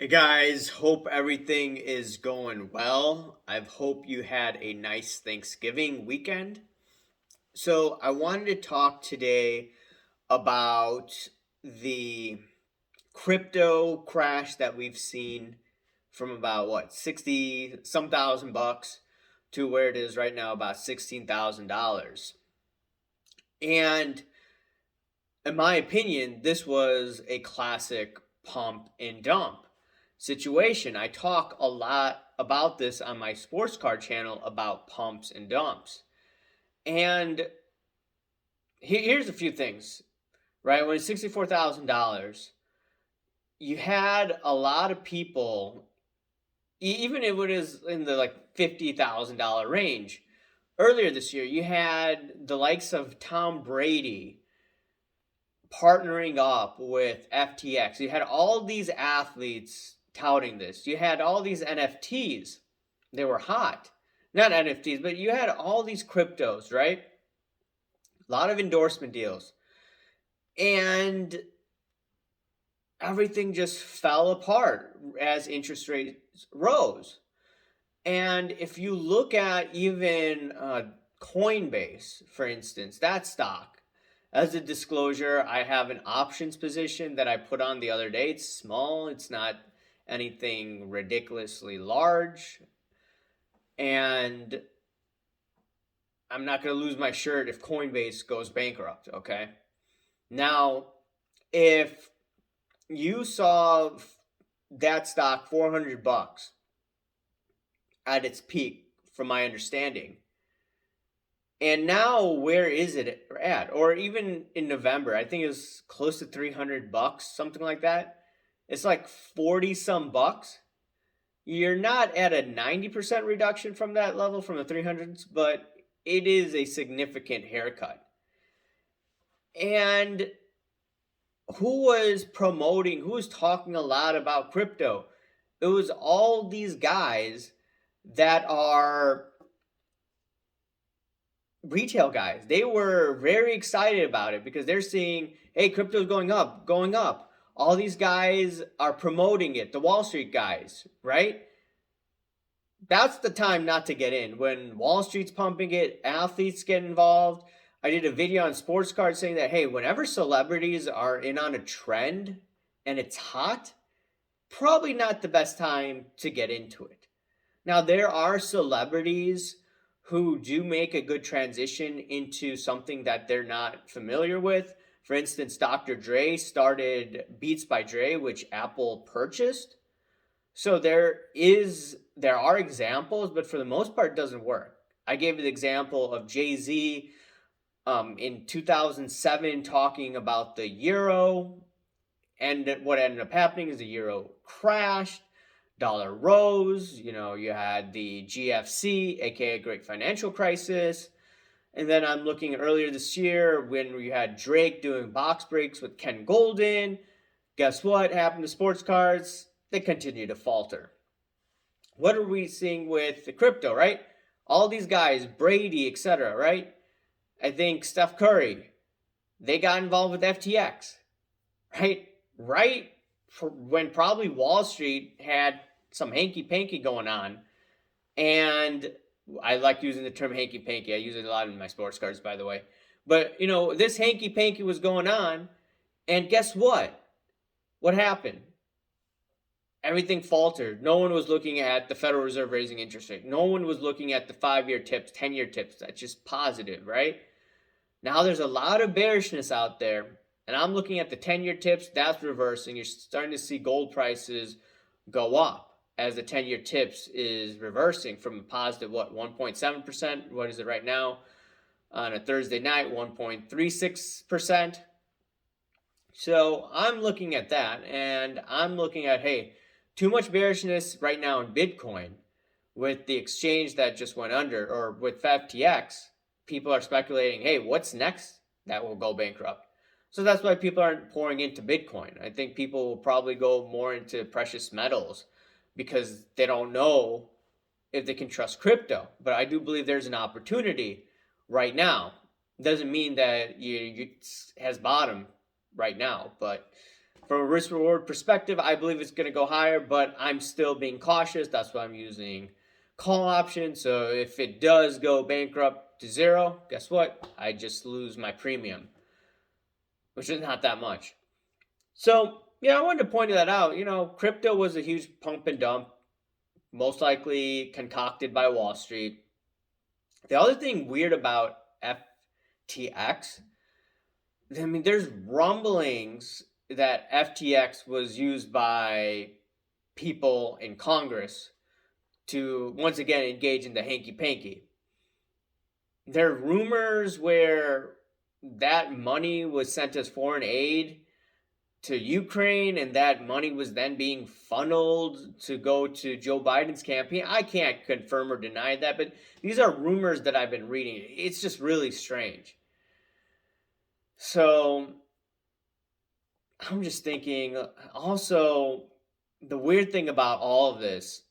Hey guys, hope everything is going well. I hope you had a nice Thanksgiving weekend. So, I wanted to talk today about the crypto crash that we've seen from about 60 some thousand bucks to where it is right now about $16,000. And in my opinion, this was a classic pump and dump situation. I talk a lot about this on my sports card channel about pumps and dumps. And here's a few things, right? When it's $64,000, you had a lot of people, even if it is in the like $50,000 range. Earlier this year, you had the likes of Tom Brady partnering up with FTX. You had all these athletes touting this. You had all these NFTs. They were hot. Not NFTs, but you had all these cryptos, right? A lot of endorsement deals. And everything just fell apart as interest rates rose. And if you look at even Coinbase, for instance, that stock, as a disclosure, I have an options position that I put on the other day. It's small, it's not anything ridiculously large. And I'm not going to lose my shirt if Coinbase goes bankrupt, okay? Now, if you saw that stock 400 bucks at its peak, from my understanding, and now where is it at? Or even in November, I think it was close to 300 bucks, something like that. It's like 40 some bucks. You're not at a 90% reduction from that level from the 300s, but it is a significant haircut. And who was talking a lot about crypto? It was all these guys that are retail guys. They were very excited about it because they're seeing, hey, crypto's going up, going up. All these guys are promoting it, the Wall Street guys, right? That's the time not to get in. When Wall Street's pumping it, athletes get involved. I did a video on Sports Card saying that, hey, whenever celebrities are in on a trend and it's hot, probably not the best time to get into it. Now, there are celebrities who do make a good transition into something that they're not familiar with. For instance, Dr. Dre started Beats by Dre, which Apple purchased. So there are examples, but for the most part, it doesn't work. I gave the example of Jay-Z in 2007 talking about the euro, and what ended up happening is the euro crashed, dollar rose. You had the GFC, aka Great Financial Crisis. And then I'm looking earlier this year when we had Drake doing box breaks with Ken Golden. Guess what happened to sports cards? They continue to falter. What are we seeing with the crypto, right? All these guys, Brady, etc., right? I think Steph Curry, they got involved with FTX, right? Right for when probably Wall Street had some hanky panky going on. And I like using the term hanky panky. I use it a lot in my sports cards, by the way. But, this hanky panky was going on. And guess what? What happened? Everything faltered. No one was looking at the Federal Reserve raising interest rate. No one was looking at the 5-year tips, 10-year tips. That's just positive, right? Now there's a lot of bearishness out there. And I'm looking at the 10-year tips. That's reversing. You're starting to see gold prices go up as the 10-year tips is reversing from a positive, 1.7%? What is it right now? On a Thursday night, 1.36%. So I'm looking at that, and I'm looking at, hey, too much bearishness right now in Bitcoin with the exchange that just went under, or with FTX. People are speculating, hey, what's next that will go bankrupt? So that's why people aren't pouring into Bitcoin. I think people will probably go more into precious metals because they don't know if they can trust crypto. But I do believe there's an opportunity right now. Doesn't mean that it has bottom right now, but From a risk reward perspective, I believe it's going to go higher, but I'm still being cautious. That's why I'm using call option. So if it does go bankrupt to zero, guess what? I just lose my premium, which is not that much. So, yeah, I wanted to point that out. Crypto was a huge pump and dump, most likely concocted by Wall Street. The other thing weird about FTX, I mean, there's rumblings that FTX was used by people in Congress to once again engage in the hanky panky. There are rumors where that money was sent as foreign aid to Ukraine and that money was then being funneled to go to Joe Biden's campaign. I can't confirm or deny that, but these are rumors that I've been reading. It's just really strange. So I'm just thinking, also, the weird thing about all of this,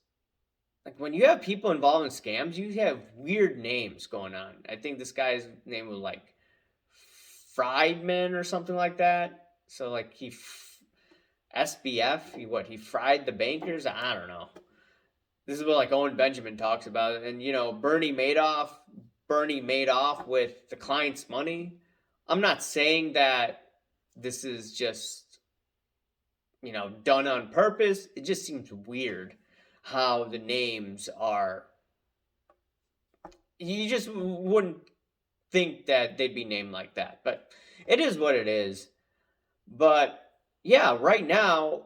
like when you have people involved in scams, you have weird names going on. I think this guy's name was like Friedman or something like that. So like SBF, he fried the bankers? I don't know. This is what like Owen Benjamin talks about. And Bernie Madoff with the client's money. I'm not saying that this is just, done on purpose. It just seems weird how the names are. You just wouldn't think that they'd be named like that, but it is what it is. But yeah, right now,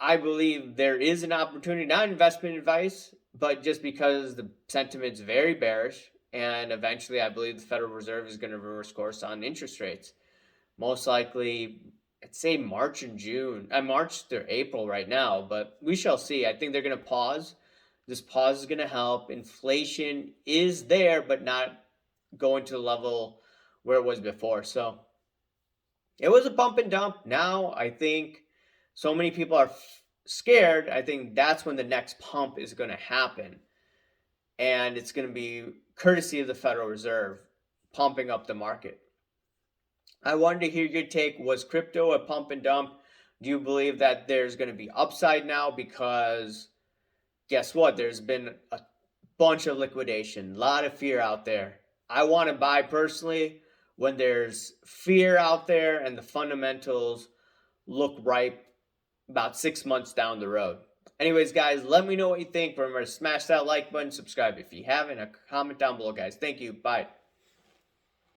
I believe there is an opportunity, not investment advice, but just because the sentiment's very bearish, and eventually I believe the Federal Reserve is going to reverse course on interest rates. Most likely, I'd say March and June. March through April right now, but we shall see. I think they're going to pause. This pause is going to help. Inflation is there, but not going to the level where it was before. So it was a bump and dump. Now I think so many people are scared. I think that's when the next pump is going to happen. And it's going to be courtesy of the Federal Reserve pumping up the market. I wanted to hear your take. Was crypto a pump and dump? Do you believe that there's going to be upside now? Because guess what? There's been a bunch of liquidation, a lot of fear out there. I want to buy personally when there's fear out there and the fundamentals look ripe about 6 months down the road. Anyways, guys, let me know what you think. Remember to smash that like button, subscribe if you haven't, a comment down below, guys. Thank you. Bye.